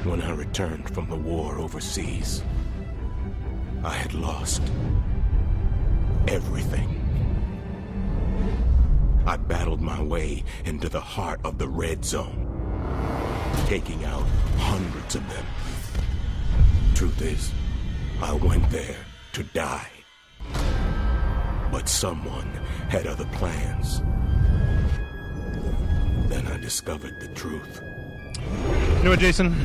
When I returned from the war overseas, I had lost everything. I battled my way into the heart of the Red Zone, taking out hundreds of them. Truth is, I went there to die. But someone had other plans. Then I discovered the truth. You know what, Jason?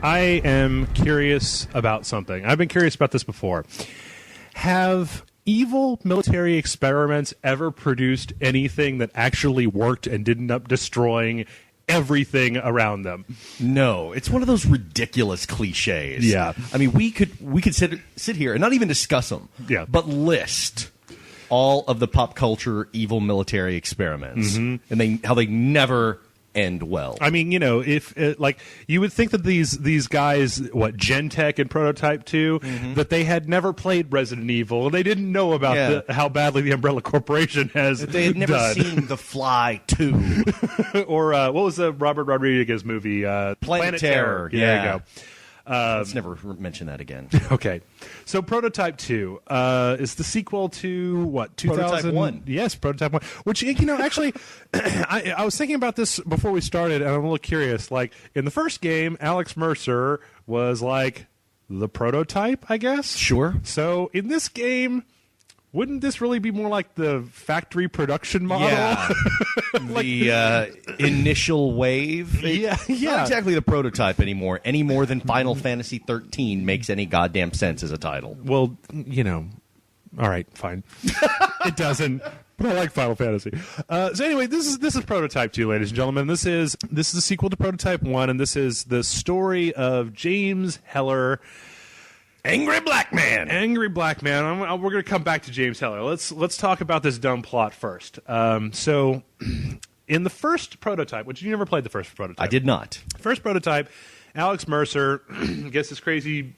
I am curious about something. I've been curious about this before. Have evil military experiments ever produced anything that actually worked and didn't end up destroying everything around them? No, it's one of those ridiculous cliches. Yeah. I mean, we could sit here and not even discuss them. Yeah. But list all of the pop culture evil military experiments and how they never end well. I mean, you know, if like you would think that these guys, Gentech and Prototype 2, that they had never played Resident Evil. They didn't know about how badly the Umbrella Corporation has They had never done. seen The Fly 2. Or what was the Robert Rodriguez movie? Planet Terror. Yeah. There you go. Let's never mention that again. Okay. So Prototype 2 is the sequel to, what, 2000? Prototype 1. Yes, Prototype 1. Which, you know, actually, I was thinking about this before we started, and I'm a little curious. Like, in the first game, Alex Mercer was, like, the prototype, I guess? Sure. So, in this game, wouldn't this really be more like the factory production model? Yeah. The initial wave. Yeah. Not exactly the prototype anymore. Any more than Final Fantasy 13 makes any goddamn sense as a title. Well, you know, all right, fine. It doesn't, but I like Final Fantasy. So anyway, this is Prototype 2, ladies and gentlemen. This is the sequel to Prototype 1, and this is the story of James Heller. Angry Black Man. Angry Black Man. We're going to come back to James Heller. Let's talk about this dumb plot first. So, in the first Prototype, which you never played the first Prototype. I did not. First Prototype, Alex Mercer gets this crazy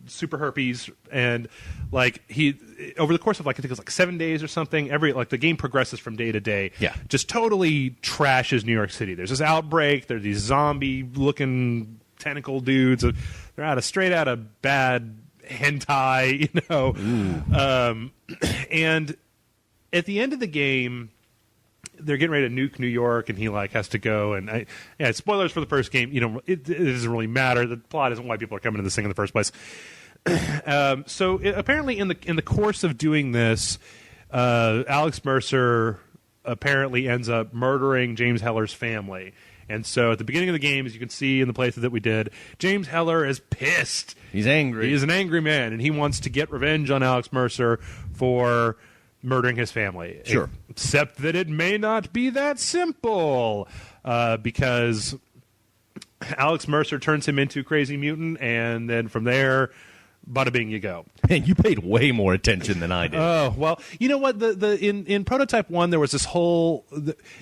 super herpes, and like he over the course of like I think it was like 7 days or something. The game progresses from day to day. Yeah, just totally trashes New York City. There's this outbreak. There's these zombie-looking tentacle dudes. They're straight out of bad hentai, you know. And at the end of the game, they're getting ready to nuke New York, and he like has to go. And spoilers for the first game. You know, it doesn't really matter. The plot isn't why people are coming to this thing in the first place. Apparently, in the course of doing this, Alex Mercer apparently ends up murdering James Heller's family. And so at the beginning of the game, as you can see in the playthrough that we did, James Heller is pissed. He's angry. He's an angry man, and he wants to get revenge on Alex Mercer for murdering his family. Sure. Except that it may not be that simple, because Alex Mercer turns him into Crazy Mutant, and then from there, bada bing, you go. Man, you paid way more attention than I did. Oh, well, you know what? In Prototype 1, there was this whole...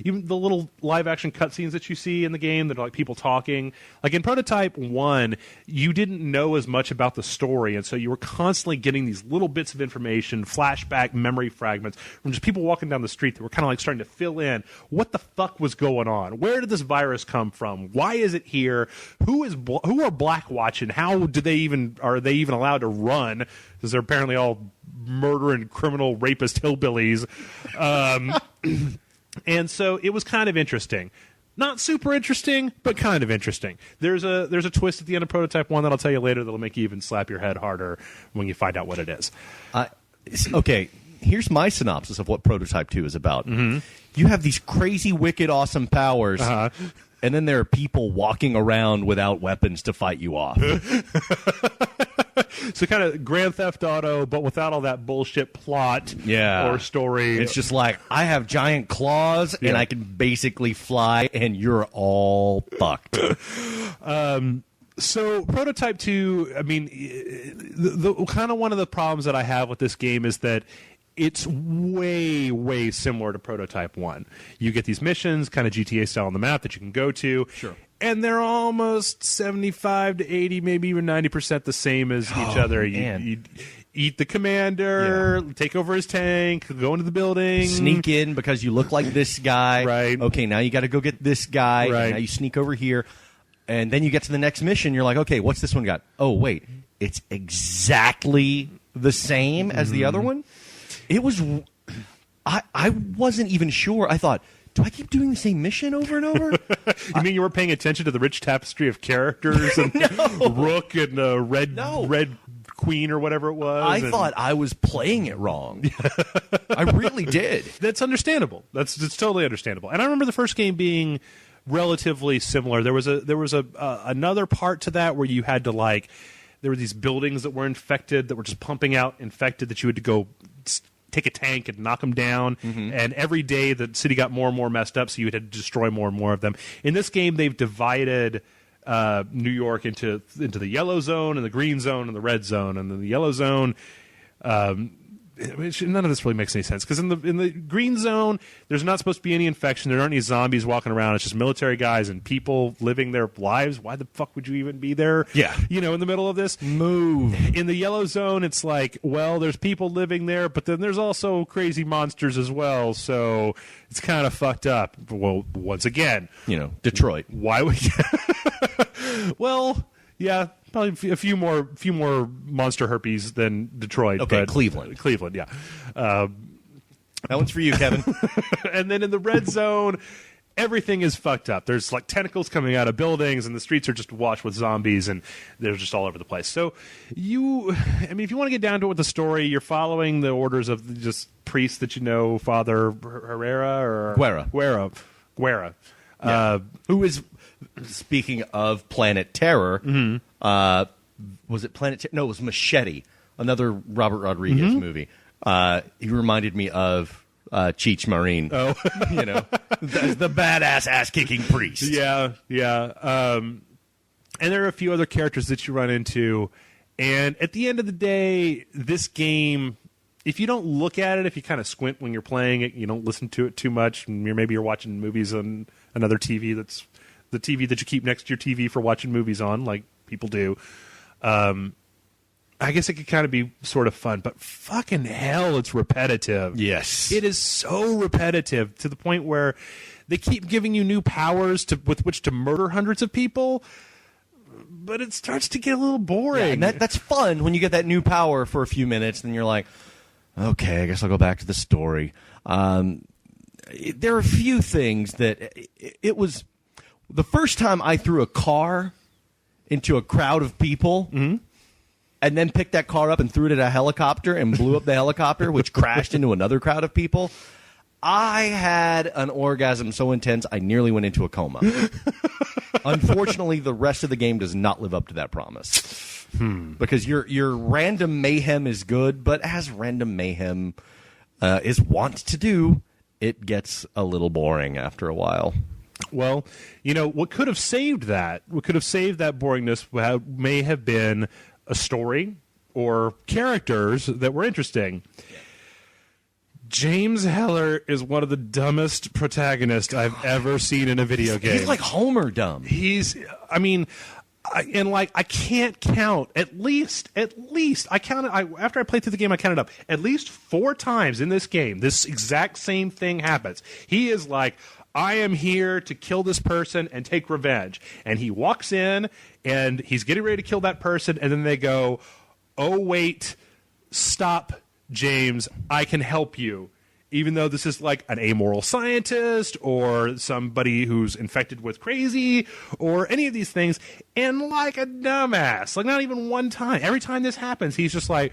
even the little live-action cutscenes that you see in the game that are like people talking. Like in Prototype 1, you didn't know as much about the story, and so you were constantly getting these little bits of information, flashback memory fragments from just people walking down the street that were kind of like starting to fill in what the fuck was going on. Where did this virus come from? Why is it here? Who are Black watching? How are they even allowed to run, because they're apparently all murdering criminal rapist hillbillies. And so it was kind of interesting. Not super interesting, but kind of interesting. There's a twist at the end of Prototype 1 that I'll tell you later that'll make you even slap your head harder when you find out what it is. Okay, here's my synopsis of what Prototype 2 is about. You have these crazy, wicked, awesome powers, and then there are people walking around without weapons to fight you off. So kind of Grand Theft Auto, but without all that bullshit plot or story. It's just like, I have giant claws, and I can basically fly, and you're all fucked. So Prototype 2, I mean, the kind of one of the problems that I have with this game is that it's way, way similar to Prototype 1. You get these missions, kind of GTA style on the map that you can go to. Sure. And they're almost 75 to 80, maybe even 90% the same as each other. You eat the commander, take over his tank, go into the building. Sneak in because you look like this guy. Right. Okay, now you got to go get this guy. Right. And now you sneak over here. And then you get to the next mission, you're like, okay, what's this one got? Oh, wait, it's exactly the same as the other one? It was... I wasn't even sure. I thought, do I keep doing the same mission over and over? You mean you were paying attention to the rich tapestry of characters and Rook and Red Queen or whatever it was? I thought I was playing it wrong. I really did. That's understandable. That's totally understandable. And I remember the first game being relatively similar. There was another part to that where you had to there were these buildings that were infected that were just pumping out infected that you had to go take a tank and knock them down, and every day the city got more and more messed up, so you had to destroy more and more of them. In this game, they've divided New York into the yellow zone and the green zone and the red zone, and then the yellow zone. None of this really makes any sense because in the green zone, there's not supposed to be any infection. There aren't any zombies walking around. It's just military guys and people living their lives. Why the fuck would you even be there? Yeah, in the middle of this. Move. In the yellow zone, it's like, well, there's people living there, but then there's also crazy monsters as well. So it's kind of fucked up. Well, once again, Detroit. Why would? Well, yeah. Probably a few more monster herpes than Detroit. Okay, but Cleveland, yeah. That one's for you, Kevin. And then in the red zone, everything is fucked up. There's tentacles coming out of buildings, and the streets are just awash with zombies, and they're just all over the place. So if you want to get down to it with the story, you're following the orders of just priests that Father Herrera or Guerra. Yeah. Who is, speaking of Planet Terror, was it Planet Terror? No, it was Machete, another Robert Rodriguez movie. He reminded me of Cheech Marin. Oh. The badass ass-kicking priest. Yeah. And there are a few other characters that you run into, and at the end of the day, this game... If you don't look at it, if you kind of squint when you're playing it, you don't listen to it too much, and maybe you're watching movies on another TV that's the TV that you keep next to your TV for watching movies on, like people do. I guess it could kind of be sort of fun, but fucking hell, it's repetitive. Yes. It is so repetitive to the point where they keep giving you new powers with which to murder hundreds of people, but it starts to get a little boring. Yeah, and that's fun when you get that new power for a few minutes, and you're like, okay, I guess I'll go back to the story. There are a few things that it was the first time I threw a car into a crowd of people and then picked that car up and threw it at a helicopter and blew up the helicopter, which crashed into another crowd of people. I had an orgasm so intense I nearly went into a coma. Unfortunately, the rest of the game does not live up to that promise. Because your random mayhem is good, but as random mayhem is wont to do, it gets a little boring after a while. Well, what could have saved that? What could have saved that boringness may have been a story or characters that were interesting. Yeah. James Heller is one of the dumbest protagonists I've ever seen in a video game. He's like Homer dumb. I can't count at least I counted after I played through the game. I counted up at least 4 times in this game. This exact same thing happens. He is like, I am here to kill this person and take revenge. And he walks in and he's getting ready to kill that person. And then they go, oh, wait, stop, James. I can help you. Even though this is like an amoral scientist or somebody who's infected with crazy or any of these things. And like a dumbass, like not even one time. Every time this happens, he's just like,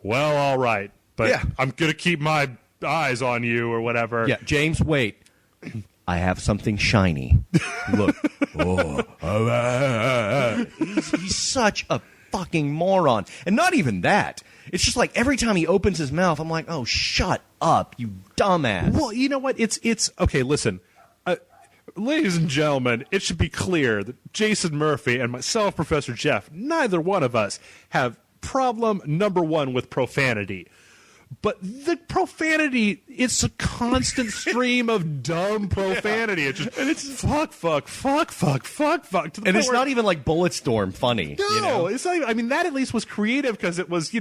well, all right, but yeah, I'm going to keep my eyes on you or whatever. Yeah, James, wait. I have something shiny. Look. He's such a fucking moron. And not even that. It's just like every time he opens his mouth, I'm like, oh, shut up, you dumbass. Well, you know what? It's okay, listen. Ladies and gentlemen, it should be clear that Jason Murphy and myself, Professor Jeff, neither one of us have problem number one with profanity. But the profanity, it's a constant stream of dumb profanity. Yeah. It's fuck. And it's not even like Bulletstorm funny. No, it's not even, I mean, that at least was creative because it was,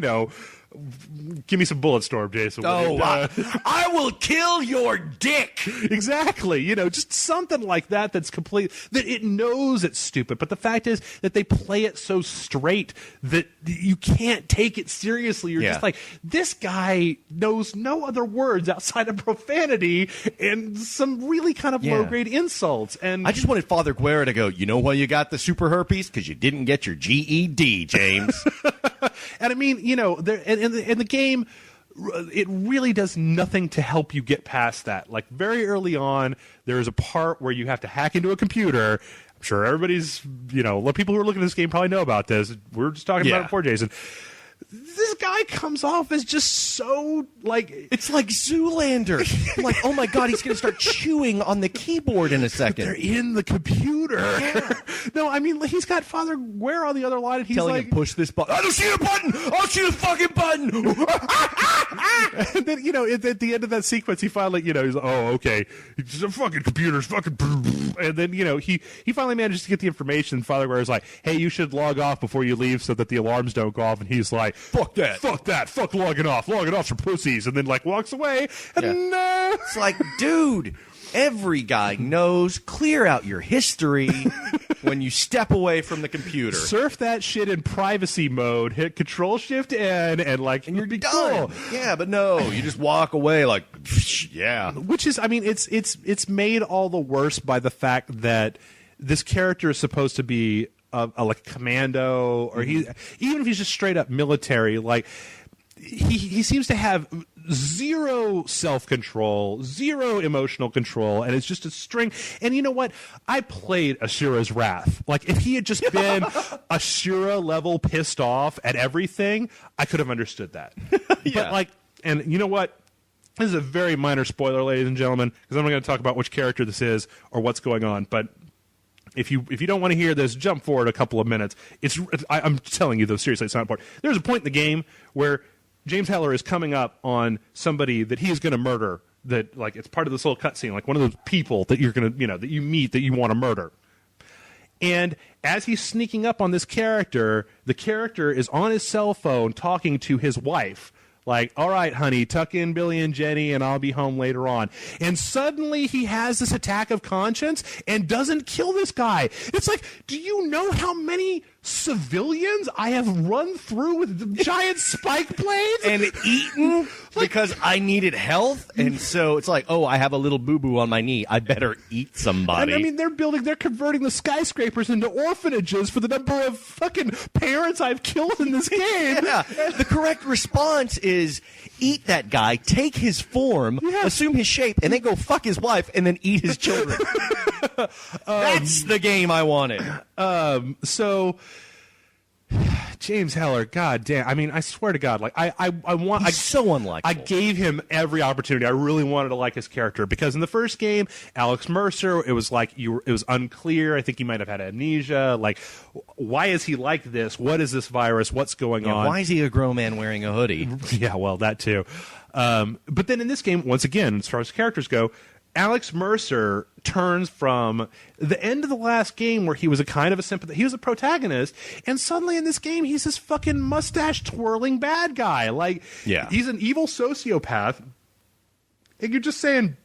give me some Bulletstorm, Jason. I will kill your dick. Exactly. Just something like that that's complete, that it knows it's stupid. But the fact is that they play it so straight that you can't take it seriously. You're just like, this guy knows no other words outside of profanity and some really kind of low-grade insults. And I just wanted Father Guerra to go, you know why you got the super herpes? Because you didn't get your GED, James. And I mean, in the game, it really does nothing to help you get past that. Like, very early on, there is a part where you have to hack into a computer. I'm sure everybody's, people who are looking at this game probably know about this. We were just talking about it before, Jason. This guy comes off as just so, like... It's like Zoolander. I'm like, oh my God, he's going to start chewing on the keyboard in a second. They're in the computer. Yeah. No, I mean, he's got Father Guerra on the other line, and he's telling him, push this button. I don't see the button! I'll see the fucking button! And then, at the end of that sequence, he finally, he's like, oh, okay. The fucking computer's fucking... And then, he finally manages to get the information. Father Guerra's like, hey, you should log off before you leave so that the alarms don't go off. And he's like, fuck that, fuck logging off for pussies, and then walks away. And it's like, dude, every guy knows, clear out your history when you step away from the computer. Surf that shit in privacy mode, hit Control-Shift-N, and you're done. Cool. Yeah, but no, you just walk away like, yeah. Which is, I mean, it's made all the worse by the fact that this character is supposed to be like a commando, or even if he's just straight up military, like he seems to have zero self-control, zero emotional control, and it's just a string. And you know what? I played Ashura's Wrath. Like, if he had just been Ashura level pissed off at everything, I could have understood that. But and you know what? This is a very minor spoiler, ladies and gentlemen, because I'm not going to talk about which character this is or what's going on, but if you don't want to hear this, jump forward a couple of minutes. I'm telling you, though, seriously, it's not important. There's a point in the game where James Heller is coming up on somebody that he is going to murder. That, like, it's part of this little cutscene, like one of those people that you're going to, that you meet that you want to murder. And as he's sneaking up on this character, the character is on his cell phone talking to his wife. Like, all right, honey, tuck in Billy and Jenny, and I'll be home later on. And suddenly he has this attack of conscience and doesn't kill this guy. It's like, do you know how many civilians I have run through with giant spike blades? And eaten because I needed health? And so it's like, oh, I have a little boo-boo on my knee. I better eat somebody. And I mean, they're converting the skyscrapers into orphanages for the number of fucking parents I've killed in this game. Yeah. The correct response is eat that guy, take his form, assume his shape, and then go fuck his wife and then eat his children. That's the game I wanted. So James Heller, god damn, I mean, I swear to God, like he's so unlikable. I gave him every opportunity. I really wanted to like his character because in the first game, Alex Mercer, it was like it was unclear. I think he might have had amnesia. Like, why is he like this? What is this virus? What's going on? Why is he a grown man wearing a hoodie? Yeah, well, that too. But then in this game, once again, as far as characters go, Alex Mercer turns from the end of the last game where he was a kind of a sympathetic, he was a protagonist, and suddenly in this game he's this fucking mustache twirling bad guy. Like, he's an evil sociopath, and you're just saying,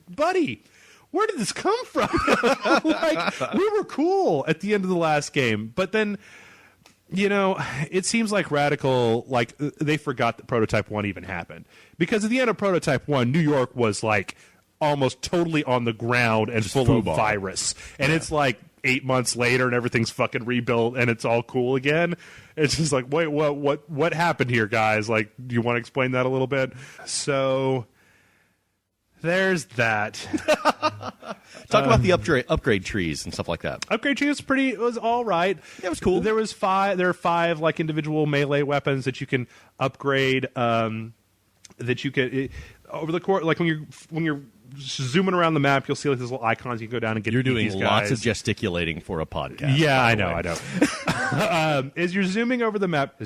buddy, where did this come from? Like, we were cool at the end of the last game, but then, it seems like Radical, like, they forgot that Prototype 1 even happened. Because at the end of Prototype 1, New York was, like, almost totally on the ground and just full of virus. And it's like 8 months later and everything's fucking rebuilt and it's all cool again. It's just like, wait, what happened here, guys? Like, do you want to explain that a little bit? So there's that. Talk about the upgrade trees and stuff like that. Upgrade tree was all right. It was cool. There are 5 like individual melee weapons that you can upgrade. That you can over the course, like when you're zooming around the map, you'll see like these little icons. You can go down and get. You're doing these lots guys. of gesticulating for a podcast. Yeah, I know. As you're zooming over the map,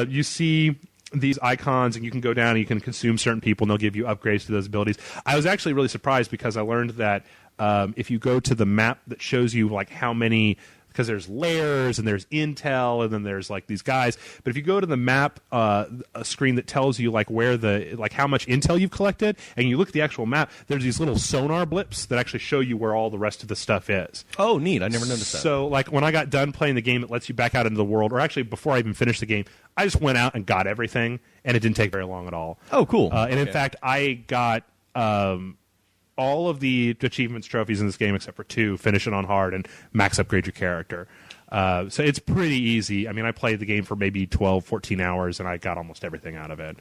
you see these icons, and you can go down and you can consume certain people, and they'll give you upgrades to those abilities. I was actually really surprised because I learned that if you go to the map that shows you like how many because there's layers and there's intel and then there's like these guys. But if you go to the map a screen that tells you like where how much intel you've collected, and you look at the actual map, there's these little sonar blips that actually show you where all the rest of the stuff is. Oh, neat! I never noticed that. So like when I got done playing the game, it lets you back out into the world, or actually before I even finished the game, I just went out and got everything, and it didn't take very long at all. Oh, cool! And in fact, I got all of the achievements trophies in this game except for 2, finish it on hard and max upgrade your character. So it's pretty easy. I mean, I played the game for maybe 12, 14 hours, and I got almost everything out of it.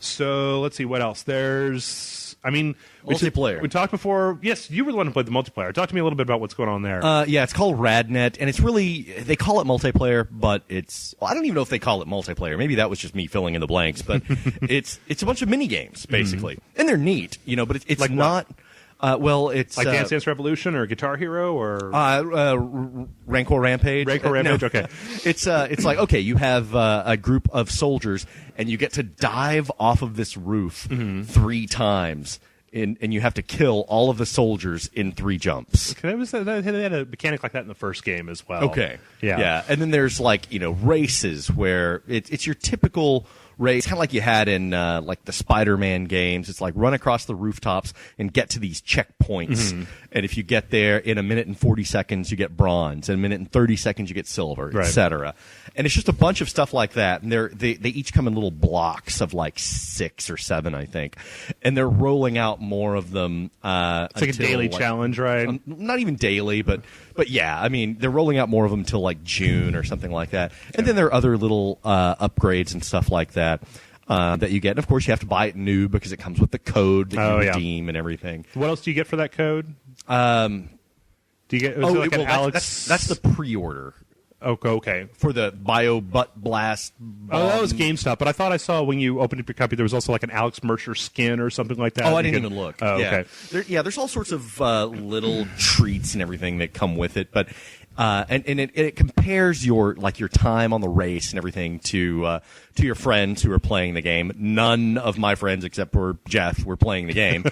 So let's see what else. There's, I mean, multiplayer. We talked before. Yes, you were the one who played the multiplayer. Talk to me a little bit about what's going on there. Yeah, it's called RadNet, and it's really, they call it multiplayer, but it's, well, I don't even know if they call it multiplayer. Maybe that was just me filling in the blanks, but it's a bunch of mini games basically, and they're neat, but it's like not. It's like Dance Dance Revolution or Guitar Hero or Rancor Rampage. Rancor Rampage. No. Okay, it's like, okay, you have a group of soldiers, and you get to dive off of this roof 3 times. And you have to kill all of the soldiers in 3 jumps. They had a mechanic like that in the first game as well. Okay. Yeah. And then there's races where it's your typical race, kind of like you had in like the Spider-Man games. It's like run across the rooftops and get to these checkpoints. And if you get there in 1 minute and 40 seconds, you get bronze. In 1 minute and 30 seconds, you get silver, right, etc. And it's just a bunch of stuff like that. And they each come in little blocks of like 6 or 7, I think. And they're rolling out more of them. It's like a daily challenge, right? Not even daily, but yeah, I mean, they're rolling out more of them till like June or something like that. And then there are other little upgrades and stuff like that that you get. And of course, you have to buy it new because it comes with the code that you redeem and everything. What else do you get for that code? Do you get Alex? That's the pre-order. Oh, okay. For the Bio Butt Blast. That was GameStop, but I thought I saw when you opened up your copy there was also like an Alex Mercer skin or something like that. Oh, I didn't even look. Oh, okay. There's all sorts of little treats and everything that come with it, but and it compares your time on the race and everything to your friends who are playing the game. None of my friends except for Jeff were playing the game,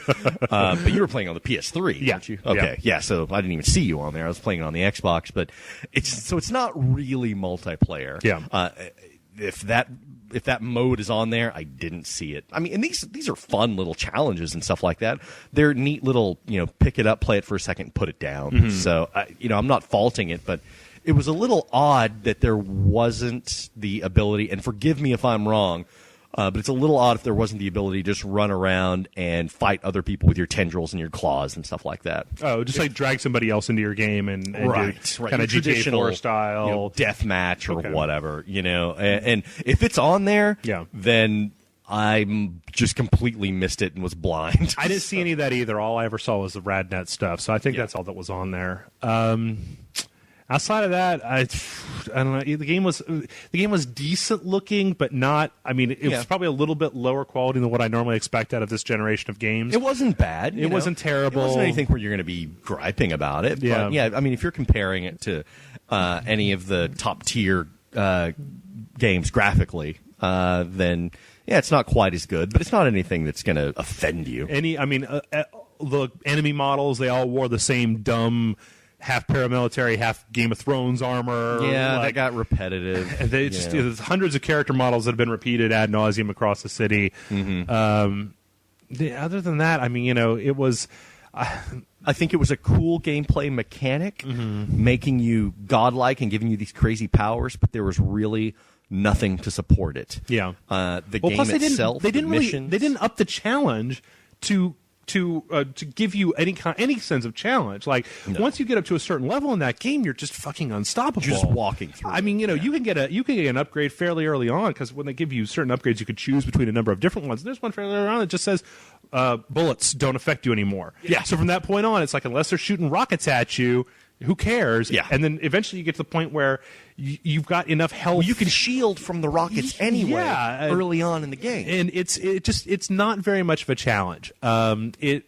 but you were playing on the PS3, weren't you? Okay, yeah. So I didn't even see you on there. I was playing it on the Xbox, but it's not really multiplayer. Yeah. If that mode is on there, I didn't see it. I mean, and these are fun little challenges and stuff like that. They're neat little, pick it up, play it for a second, put it down. So, I'm not faulting it, but it was a little odd that there wasn't the ability, and forgive me if I'm wrong, but it's a little odd if there wasn't the ability to just run around and fight other people with your tendrils and your claws and stuff like that. Oh, just like drag somebody else into your game and right. Kind of GTA 4 style. Death match or whatever, And if it's on there, then I'm just completely missed it and was blind. I didn't see any of that either. All I ever saw was the RadNet stuff, so I think that's all that was on there. Outside of that, I don't know. The game was decent looking, but not. I mean, it was probably a little bit lower quality than what I normally expect out of this generation of games. It wasn't bad. It wasn't terrible. It wasn't anything where you're going to be griping about it. Yeah. But yeah. I mean, if you're comparing it to any of the top tier games graphically, then it's not quite as good. But it's not anything that's going to offend you. The enemy models, they all wore the same dumb half paramilitary, half Game of Thrones armor. Yeah, that got repetitive. And there's hundreds of character models that have been repeated ad nauseum across the city. Other than that, I mean, it was. I think it was a cool gameplay mechanic, making you godlike and giving you these crazy powers, but there was really nothing to support it. Yeah. The game itself, they didn't up the challenge to give you any sense of challenge. Like once you get up to a certain level in that game, you're just fucking unstoppable. You're just walking through. I mean, you can get an upgrade fairly early on because when they give you certain upgrades, you could choose between a number of different ones. There's one fairly early on that just says bullets don't affect you anymore. Yeah. So from that point on, it's like unless they're shooting rockets at you, who cares? Yeah. And then eventually you get to the point where you've got enough health. Well, you can shield from the rockets anyway early on in the game. And it's not very much of a challenge. It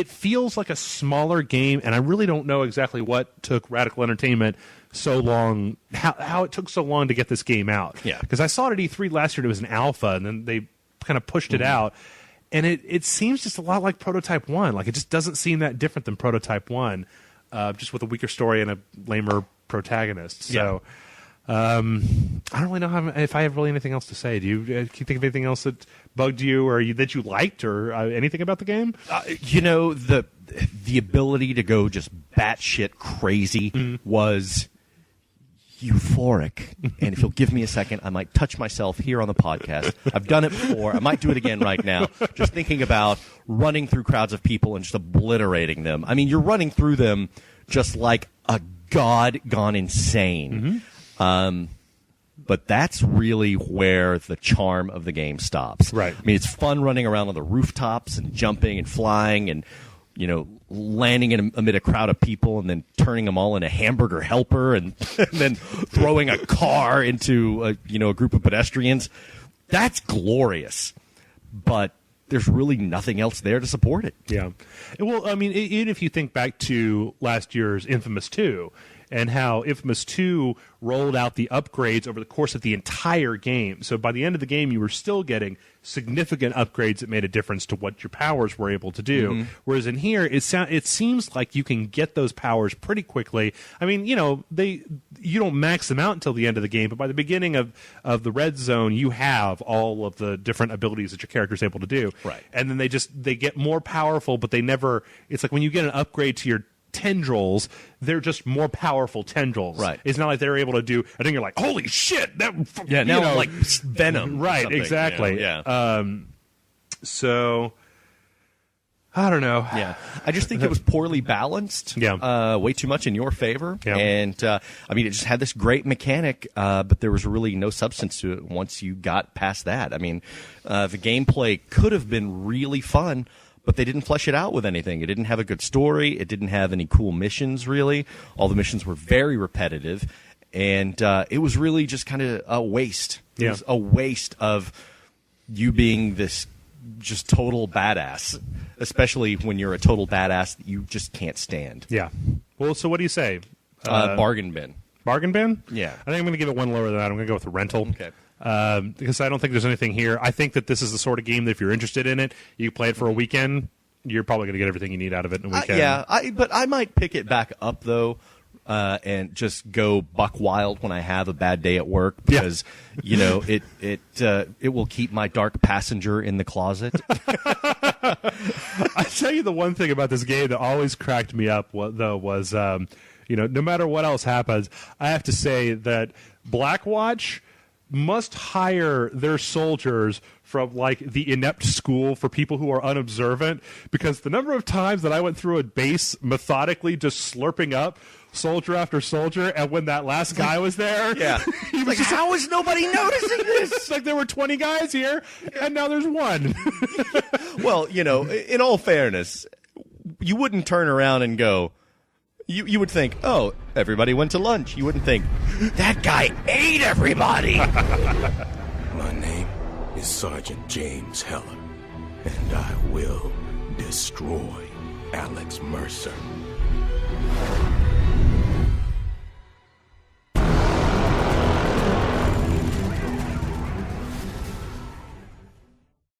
feels like a smaller game, and I really don't know exactly what took Radical Entertainment so long, how it took so long to get this game out. Yeah. Because I saw it at E3 last year, it was an alpha, and then they kind of pushed it out. and it seems just a lot like Prototype 1. Like, it just doesn't seem that different than Prototype 1, just with a weaker story and a lamer protagonist. So, I don't really know if I have really anything else to say. Do you can you think of anything else that bugged you or that you liked or anything about the game? The ability to go just batshit crazy was euphoric. And if you'll give me a second, I might touch myself here on the podcast. I've done it before. I might do it again right now. Just thinking about running through crowds of people and just obliterating them. I mean, you're running through them just like a god gone insane. But that's really where the charm of the game stops. Right. I mean, it's fun running around on the rooftops and jumping and flying and, landing amid a crowd of people and then turning them all into hamburger helper and then throwing a car into a group of pedestrians. That's glorious. But there's really nothing else there to support it. Yeah. Well, I mean, even if you think back to last year's Infamous 2 and how Infamous 2 rolled out the upgrades over the course of the entire game. So by the end of the game, you were still getting significant upgrades that made a difference to what your powers were able to do. Whereas in here, it seems like you can get those powers pretty quickly. I mean, you don't max them out until the end of the game, but by the beginning of the red zone, you have all of the different abilities that your character is able to do. Right. And then they get more powerful, but it's like when you get an upgrade to your tendrils, they're just more powerful tendrils. Right. It's not like they're able to do. I think you're like, holy shit! Now I'm like Venom. Right. Exactly. So I don't know. Yeah, I just think it was poorly balanced. Yeah. Way too much in your favor. Yeah. And I mean, it just had this great mechanic, but there was really no substance to it once you got past that. I mean, the gameplay could have been really fun, but they didn't flesh it out with anything. It didn't have a good story. It didn't have any cool missions, really. All the missions were very repetitive, and it was really just kind of a waste. It was a waste of you being this just total badass, especially when you're a total badass that you just can't stand. Yeah. Well, so what do you say? Bargain bin. Bargain bin? Yeah. I think I'm going to give it one lower than that. I'm going to go with a rental. Okay. Because I don't think there's anything here. I think that this is the sort of game that if you're interested in it, you play it for a weekend, you're probably going to get everything you need out of it in a weekend. But I might pick it back up, though, and just go buck wild when I have a bad day at work because, it will keep my dark passenger in the closet. I tell you the one thing about this game that always cracked me up, though, was, no matter what else happens, I have to say that Blackwatch must hire their soldiers from like the inept school for people who are unobservant, because the number of times that I went through a base methodically just slurping up soldier after soldier, and when that last guy was there, he was how is nobody noticing this? It's like there were 20 guys here, and now there's one. Well, in all fairness, you wouldn't turn around and go, You would think, oh, everybody went to lunch. You wouldn't think, that guy ate everybody. My name is Sergeant James Heller, and I will destroy Alex Mercer.